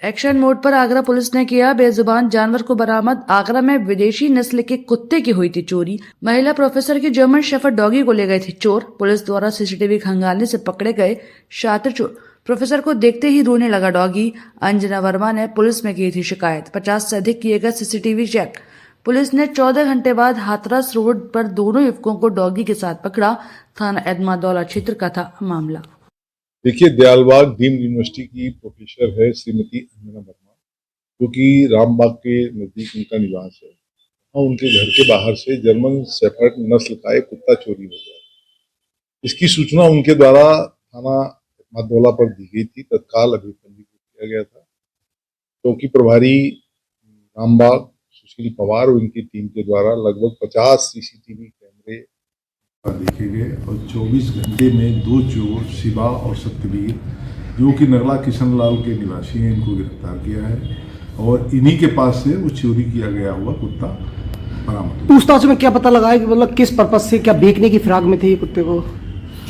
Action mode पर Agra police ने किया बेजुबान जानवर को बरामद। आगरा में विदेशी नस्ल के कुत्ते की हुई थी चोरी। महिला प्रोफेसर की जर्मन शेफर्ड डॉगी को ले गए थे चोर। पुलिस द्वारा सीसीटीवी खंगालने से पकड़े गए शातिर चोर। प्रोफेसर को देखते ही रोने लगा डॉगी। अंजना वर्मा ने पुलिस में की थी शिकायत। 50 से अधिक किए गए सीसीटीवी चेक। पुलिस ने 14 घंटे बाद हाथरस रोड पर दोनों युवकों को डॉगी के साथ पकड़ा। थाना एदमादौला क्षेत्र का था मामला। देखिए, दयालबाग डीम्ड यूनिवर्सिटी की प्रोफेसर है श्रीमती अंजना वर्मा, जो कि रामबाग के नजदीक उनका निवास है। और उनके घर के बाहर से जर्मन शेफर्ड नस्ल का एक कुत्ता चोरी हो गया। इसकी सूचना उनके द्वारा थाना एदमादौला पर दी गई थी। तत्काल अभिपंजीकृत किया गया था। चौकी प्रभारी रामबाग सुशील पवार और उनकी टीम के द्वारा लगभग 50 सीसीटीवी कैमरे देखे गए और 24 घंटे में 2 चोर शिवा और सत्यवीर, जो कि नगला किशनलाल के निवासी हैं, इनको गिरफ्तार किया है और इन्हीं के पास से वो चोरी किया गया हुआ कुत्ता बरामद। पूछताछ में क्या पता लगा है कि मतलब किस पर्पज से, क्या बेचने की फिराक में थे ये कुत्ते को?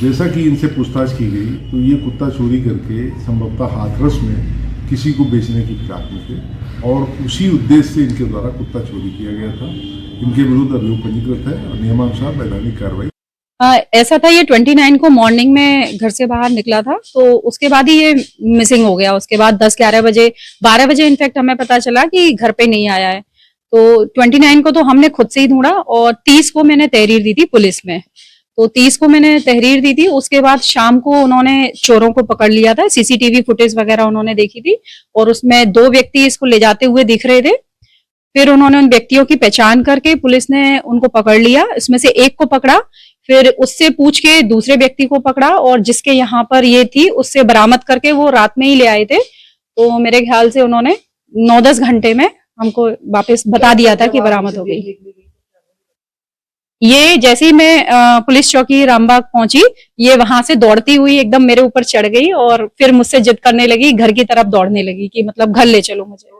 जैसा कि इनसे पूछताछ की गई तो ये कुत्ता चोरी करके संभवतः हाथरस में किसी को बेचने की फिराक में थे और उसी उद्देश्य से इनके द्वारा कुत्ता चोरी किया गया था। इनके विरुद्ध अभियोग पंजीकृत है और नियमानुसार वैधानिक कार्रवाई। ऐसा था, ये 29 को मॉर्निंग में घर से बाहर निकला था, तो उसके बाद ही ये मिसिंग हो गया। उसके बाद 10-11 बजे 12 बजे इनफैक्ट हमें पता चला कि घर पे नहीं आया है। तो 29 को तो हमने खुद से ही ढूंढा और 30 को मैंने तहरीर दी थी पुलिस में। तो 30 को मैंने तहरीर दी थी। उसके बाद शाम को उन्होंने चोरों को पकड़ लिया था। सीसीटीवी फुटेज वगैरह उन्होंने देखी थी और उसमें 2 व्यक्ति इसको ले जाते हुए दिख रहे थे। फिर उन्होंने उन व्यक्तियों की पहचान करके पुलिस ने उनको पकड़ लिया। इसमें से एक को पकड़ा, फिर उससे पूछ के दूसरे व्यक्ति को पकड़ा और जिसके यहाँ पर ये थी उससे बरामद करके वो रात में ही ले आए थे। तो मेरे ख्याल से उन्होंने 9-10 घंटे में हमको वापस बता दिया था कि बरामद हो गई। ये जैसे ही मैं पुलिस चौकी रामबाग पहुंची, ये वहां से दौड़ती हुई एकदम मेरे ऊपर चढ़ गई और फिर मुझसे जिद करने लगी, घर की तरफ दौड़ने लगी कि मतलब घर ले चलो मुझे।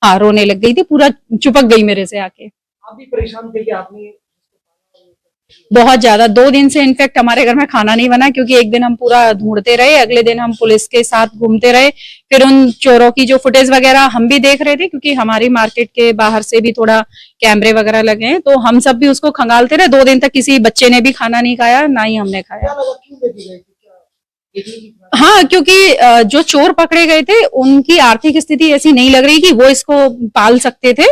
हाँ, रोने लग गई थी, पूरा चिपक गई मेरे से आके। आप भी परेशान थे कि आपने? बहुत ज्यादा। 2 दिन से इनफैक्ट हमारे घर में खाना नहीं बना, क्योंकि एक दिन हम पूरा ढूंढते रहे, अगले दिन हम पुलिस के साथ घूमते रहे। फिर उन चोरों की जो फुटेज वगैरह हम भी देख रहे थे, क्योंकि हमारी मार्केट के बाहर से भी थोड़ा कैमरे वगैरह लगे हैं, तो हम सब भी उसको खंगालते रहे। 2 दिन तक किसी बच्चे ने भी खाना नहीं खाया, ना ही हमने खाया। हाँ, क्योंकि जो चोर पकड़े गए थे उनकी आर्थिक स्थिति ऐसी नहीं लग रही कि वो इसको पाल सकते थे।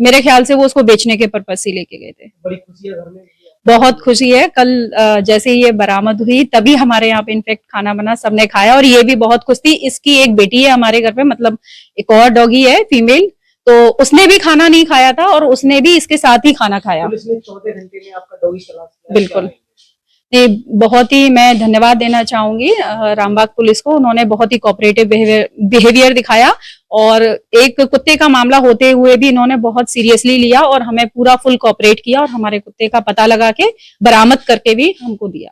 मेरे ख्याल से वो उसको बेचने के पर्पज से लेके गए थे। बड़ी खुशी है घर में? बहुत खुशी है। कल जैसे ये बरामद हुई तभी हमारे यहाँ पे इनफेक्ट खाना बना, सबने खाया और ये भी बहुत खुश थी। इसकी एक बेटी है हमारे घर पे, मतलब एक और डॉगी है फीमेल, तो उसने भी खाना नहीं खाया था और उसने भी इसके साथ ही खाना खाया। पुलिस ने 14 घंटे में आपका डॉगी तलाश किया? बिल्कुल। ये बहुत ही मैं धन्यवाद देना चाहूंगी रामबाग पुलिस को। उन्होंने बहुत ही कोऑपरेटिव बिहेवियर दिखाया और एक कुत्ते का मामला होते हुए भी इन्होंने बहुत सीरियसली लिया और हमें पूरा फुल कोऑपरेट किया और हमारे कुत्ते का पता लगा के बरामद करके भी हमको दिया।